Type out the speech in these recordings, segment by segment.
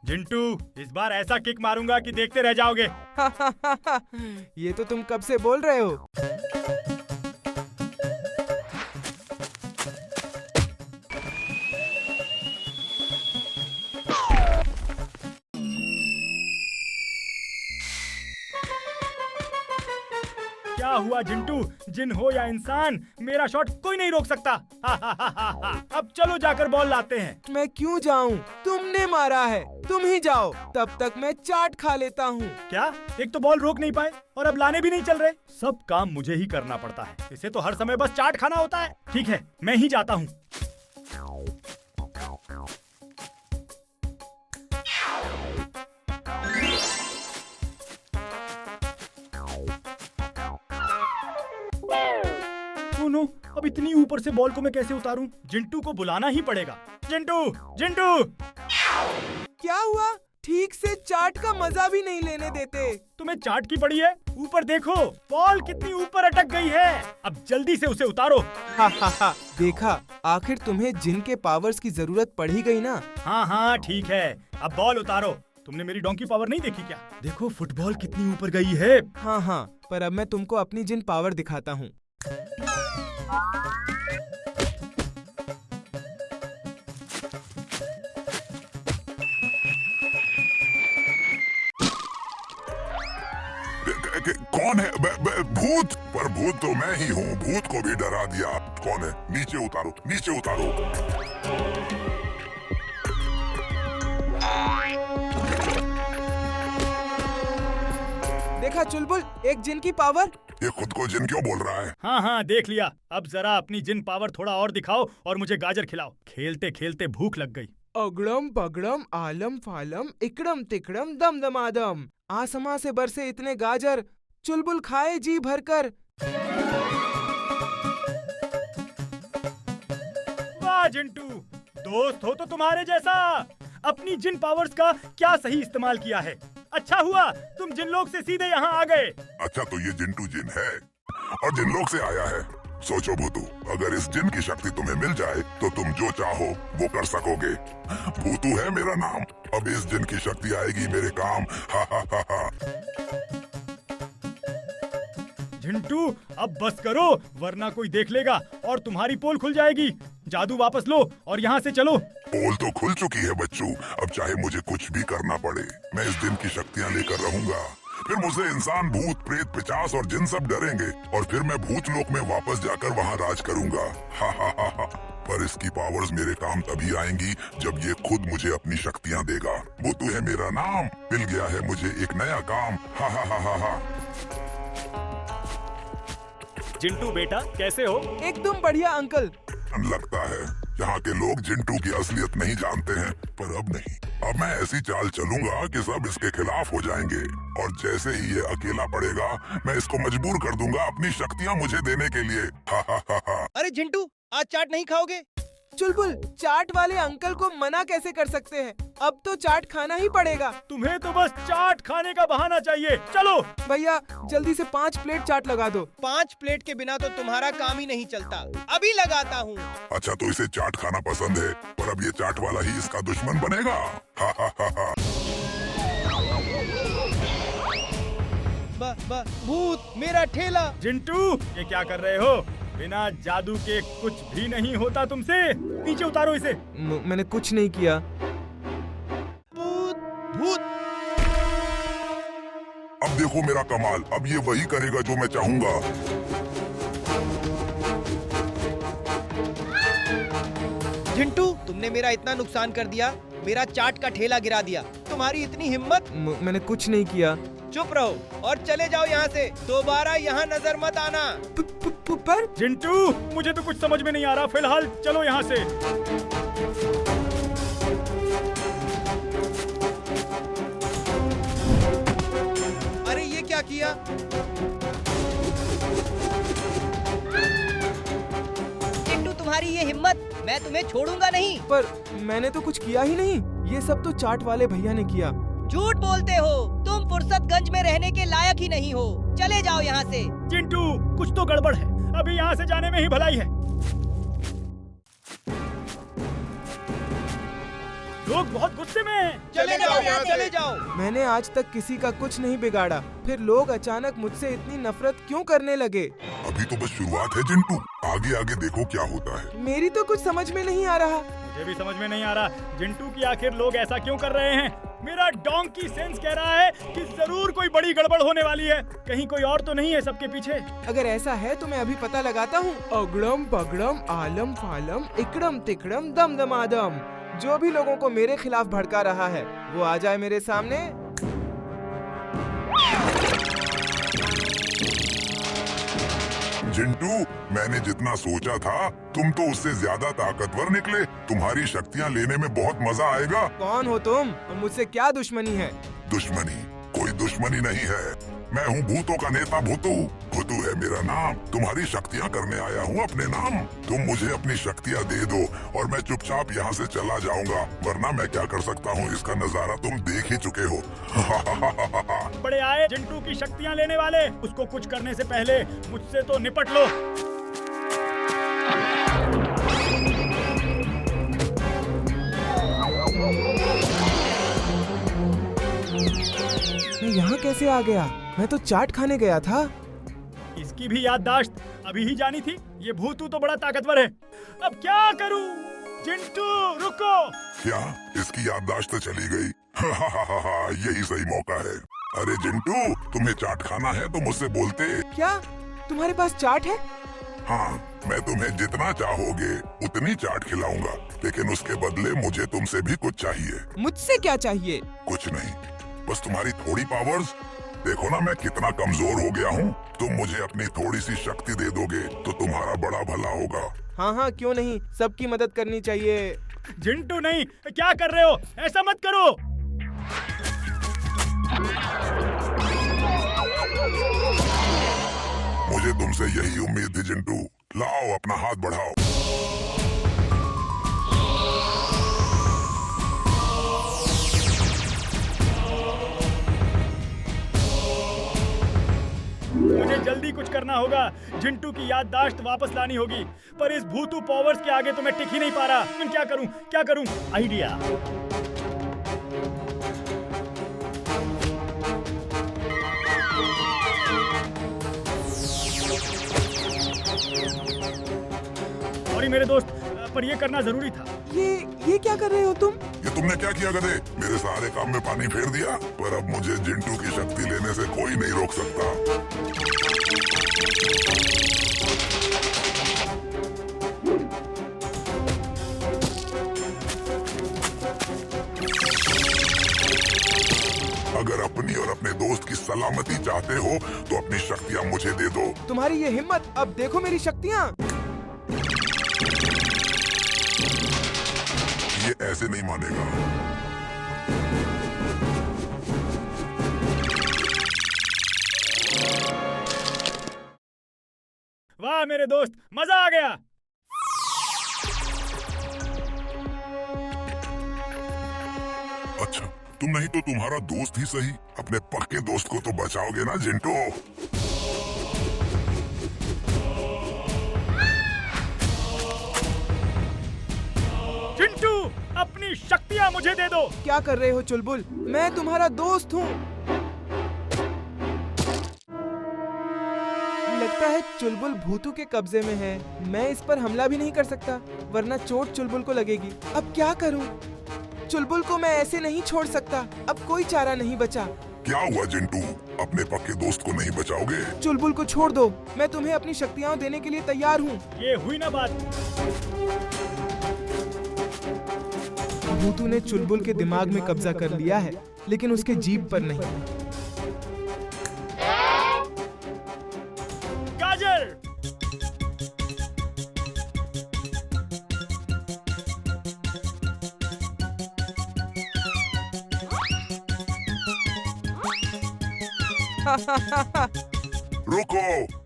जिंटू, इस बार ऐसा किक मारूंगा कि देखते रह जाओगे। ये तो तुम कब से बोल रहे हो। क्या हुआ जिंटू, जिन हो या इंसान, मेरा शॉट कोई नहीं रोक सकता। अब चलो जाकर बॉल लाते हैं। मैं क्यों जाऊं? तुमने मारा है, तुम ही जाओ। तब तक मैं चाट खा लेता हूँ। क्या? एक तो बॉल रोक नहीं पाए और अब लाने भी नहीं चल रहे। सब काम मुझे ही करना पड़ता है। इसे तो हर समय बस चाट खाना होता है। ठीक है, मैं ही जाता हूँ। नो, अब इतनी ऊपर से बॉल को मैं कैसे उतारूं? जिंटू को बुलाना ही पड़ेगा। जिंटू, जिंटू! क्या हुआ? ठीक से चाट का मजा भी नहीं लेने देते। तुम्हें चाट की पड़ी है? ऊपर देखो, बॉल कितनी ऊपर अटक गई है। अब जल्दी से उसे उतारो। देखा, आखिर तुम्हें जिन के पावर्स की जरूरत पड़ ही गई ना। हाँ हाँ ठीक है, अब बॉल उतारो। तुमने मेरी डोंकी पावर नहीं देखी क्या? देखो फुटबॉल कितनी ऊपर गई है। हाँ, पर अब मैं तुमको अपनी जिन पावर दिखाता हूँ। कौन है? भूत? पर भूत तो मैं ही हूँ। भूत को भी डरा दिया। कौन है? नीचे उतारो, नीचे उतारो। देखा चुलबुल, एक जिन की पावर। ये खुद को जिन क्यों बोल रहा है? हाँ हाँ देख लिया। अब जरा अपनी जिन पावर थोड़ा और दिखाओ और मुझे गाजर खिलाओ। खेलते खेलते भूख लग गई। अगड़म पगड़म आलम फालम इकड़म तिकड़म दम दमादम। आसमां से बरसे इतने गाजर, चुलबुल खाए जी भरकर। वाह जिंटू, दोस्त हो तो तुम्हारे जैसा। अपनी जिन पावर्स का क्या सही इस्तेमाल किया है। अच्छा हुआ तुम जिन लोग से सीधे यहाँ आ गए। अच्छा, तो ये जिंटू जिन है और जिन लोग से आया है। सोचो भूतू, अगर इस जिन की शक्ति तुम्हें मिल जाए तो तुम जो चाहो वो कर सकोगे। भूतू है मेरा नाम। अब इस जिन की शक्ति आएगी मेरे काम। हा हा हा हा। जिंटू अब बस करो, वरना कोई देख लेगा और तुम्हारी पोल खुल जाएगी। जादू वापस लो और यहाँ से चलो। पोल तो खुल चुकी है बच्चू। अब चाहे मुझे कुछ भी करना पड़े, मैं इस दिन की शक्तियाँ लेकर रहूंगा। फिर मुझसे इंसान, भूत, प्रेत, पिशाच और जिन सब डरेंगे और फिर मैं भूत लोक में वापस जाकर वहाँ राज करूंगा। हा हा हा हा। पर इसकी पावर्स मेरे काम तभी आएंगी जब ये खुद मुझे अपनी शक्तियाँ देगा। भूतू है मेरा नाम। मिल गया है मुझे एक नया काम। हा हा हा हा हा। जिंटू बेटा कैसे हो? एकदम बढ़िया अंकल। लगता है यहाँ के लोग जिंटू की असलियत नहीं जानते हैं, पर अब नहीं। अब मैं ऐसी चाल चलूंगा कि सब इसके खिलाफ हो जाएंगे और जैसे ही ये अकेला पड़ेगा मैं इसको मजबूर कर दूंगा अपनी शक्तियाँ मुझे देने के लिए। हा हा हा हा। अरे जिंटू, आज चाट नहीं खाओगे? चुलबुल, चाट वाले अंकल को मना कैसे कर सकते हैं? अब तो चाट खाना ही पड़ेगा। तुम्हें तो बस चाट खाने का बहाना चाहिए। चलो भैया, जल्दी से 5 प्लेट चाट लगा दो। 5 प्लेट के बिना तो तुम्हारा काम ही नहीं चलता। अभी लगाता हूँ। अच्छा, तो इसे चाट खाना पसंद है, पर अब ये चाट वाला ही इसका दुश्मन बनेगा। हा हा हा हा। भूत, मेरा ठेला। जिंटू ये क्या कर रहे हो? बिना जादू के कुछ भी नहीं होता तुमसे। नीचे उतारो इसे। मैंने कुछ नहीं किया। भूत। अब देखो मेरा कमाल। अब ये वही करेगा जो मैं चाहूंगा। जिंटू, तुमने मेरा इतना नुकसान कर दिया, मेरा चाट का ठेला गिरा दिया। तुम्हारी इतनी हिम्मत। मैंने कुछ नहीं किया। चुप रहो और चले जाओ यहाँ से। दोबारा यहाँ नजर मत आना। पर जिंटू मुझे तो कुछ समझ में नहीं आ रहा। फिलहाल चलो यहाँ से। अरे ये क्या किया? जिंटू, तुम्हारी ये हिम्मत, मैं तुम्हें छोड़ूंगा नहीं। पर मैंने तो कुछ किया ही नहीं। ये सब तो चाट वाले भैया ने किया। झूठ बोलते हो, तुम फुर्सतगंज में रहने के लायक ही नहीं हो। चले जाओ यहाँ से। जिंटू कुछ तो गड़बड़ है। अभी यहाँ से जाने में ही भलाई है। लोग बहुत गुस्से में हैं। चले जाओ यहाँ, चले जाओ। मैंने आज तक किसी का कुछ नहीं बिगाड़ा, फिर लोग अचानक मुझसे इतनी नफरत क्यों करने लगे? अभी तो बस शुरुआत है जिंटू, आगे आगे देखो क्या होता है। मेरी तो कुछ समझ में नहीं आ रहा। मुझे भी समझ में नहीं आ रहा जिंटू की आखिर लोग ऐसा क्यों कर रहे हैं। मेरा डोंकी सेंस कह रहा है कि जरूर कोई बड़ी गड़बड़ होने वाली है। कहीं कोई और तो नहीं है सबके पीछे। अगर ऐसा है तो मैं अभी पता लगाता हूँ। अगड़म बगड़म आलम फालम इकड़म तिकड़म दम दमादम। जो भी लोगों को मेरे खिलाफ भड़का रहा है वो आ जाए मेरे सामने। जिंटू, मैंने जितना सोचा था तुम तो उससे ज्यादा ताकतवर निकले। तुम्हारी शक्तियाँ लेने में बहुत मजा आएगा। कौन हो तुम और मुझसे क्या दुश्मनी है? दुश्मनी? कोई दुश्मनी नहीं है। मैं हूँ भूतों का नेता भूतू। भूतू है मेरा नाम। तुम्हारी शक्तियाँ करने आया हूँ अपने नाम। तुम मुझे अपनी शक्तियाँ दे दो और मैं चुपचाप यहाँ से चला जाऊंगा, वरना मैं क्या कर सकता हूँ इसका नजारा तुम देख ही चुके हो। बड़े आए जिंटू की शक्तियाँ लेने वाले। उसको कुछ करने से पहले मुझसे तो निपट लो। मैं यहाँ कैसे आ गया? मैं तो चाट खाने गया था। इसकी भी याददाश्त अभी ही जानी थी। ये भूतू तो बड़ा ताकतवर है। अब क्या करूं? जिंटू रुको। क्या इसकी याददाश्त चली गई? यही सही मौका है। अरे जिंटू, तुम्हें चाट खाना है तो मुझसे बोलते। क्या तुम्हारे पास चाट है? हाँ, मैं तुम्हें जितना चाहोगे उतनी चाट खिलाऊंगा, लेकिन उसके बदले मुझे तुमसे भी कुछ चाहिए। मुझसे क्या चाहिए? कुछ नहीं, बस तुम्हारी थोड़ी पावर्स। देखो ना मैं कितना कमजोर हो गया हूँ। तुम मुझे अपनी थोड़ी सी शक्ति दे दोगे तो तुम्हारा बड़ा भला होगा। हाँ हाँ, क्यों नहीं, सबकी मदद करनी चाहिए। जिंटू नहीं, क्या कर रहे हो? ऐसा मत करो। मुझे तुमसे यही उम्मीद थी जिंटू। लाओ अपना हाथ बढ़ाओ। मुझे जल्दी कुछ करना होगा। जिंटू की याददाश्त वापस लानी होगी, पर इस भूतू पावर्स के आगे तो मैं टिक ही नहीं पा रहा। मैं क्या करूं? क्या करूं? आइडिया। सॉरी मेरे दोस्त, पर ये करना जरूरी था। ये क्या कर रहे हो तुम? ये तुमने क्या किया गधे? मेरे सारे काम में पानी फेर दिया। पर अब मुझे जिंटू की शक्ति लेने से कोई नहीं रोक सकता। अगर अपनी और अपने दोस्त की सलामती चाहते हो तो अपनी शक्तियाँ मुझे दे दो। तुम्हारी ये हिम्मत! अब देखो मेरी शक्तियाँ। ये ऐसे नहीं मानेगा। वाह मेरे दोस्त, मजा आ गया। अच्छा, तुम नहीं तो तुम्हारा दोस्त ही सही। अपने पक्के दोस्त को तो बचाओगे ना जिंटू? जिंटू, अपनी शक्तियाँ मुझे दे दो। क्या कर रहे हो चुलबुल? मैं तुम्हारा दोस्त हूँ। लगता है चुलबुल भूतू के कब्जे में है। मैं इस पर हमला भी नहीं कर सकता, वरना चोट चुलबुल को लगेगी। अब क्या करूँ? चुलबुल को मैं ऐसे नहीं छोड़ सकता। अब कोई चारा नहीं बचा। क्या हुआ जिंटू? अपने पक्के दोस्त को नहीं बचाओगे? चुलबुल को छोड़ दो। मैं तुम्हें अपनी शक्तियाँ देने के लिए तैयार हूँ। ये हुई ना बात। भूतू ने चुलबुल के दिमाग में कब्जा कर लिया है, लेकिन उसके जीभ पर नहीं। गाजर। रुको,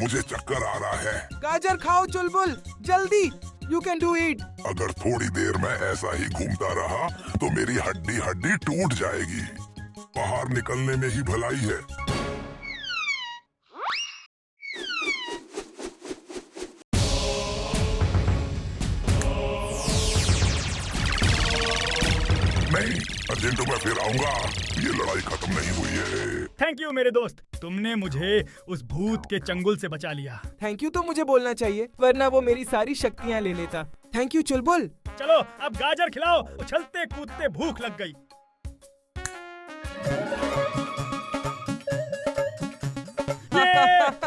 मुझे चक्कर आ रहा है। गाजर खाओ चुलबुल, जल्दी। You can do it. अगर थोड़ी देर में ऐसा ही घूमता रहा तो मेरी हड्डी हड्डी टूट जाएगी। बाहर निकलने में ही भलाई है। नहीं, अर्जेंटो मैं फिर आऊंगा। ये लड़ाई खत्म नहीं हुई है। थैंक यू मेरे दोस्त, तुमने मुझे उस भूत के चंगुल से बचा लिया। थैंक यू तो मुझे बोलना चाहिए, वरना वो मेरी सारी शक्तियाँ ले लेता। थैंक यू चुलबुल। चलो अब गाजर खिलाओ, उछलते कूदते भूख लग गई। ये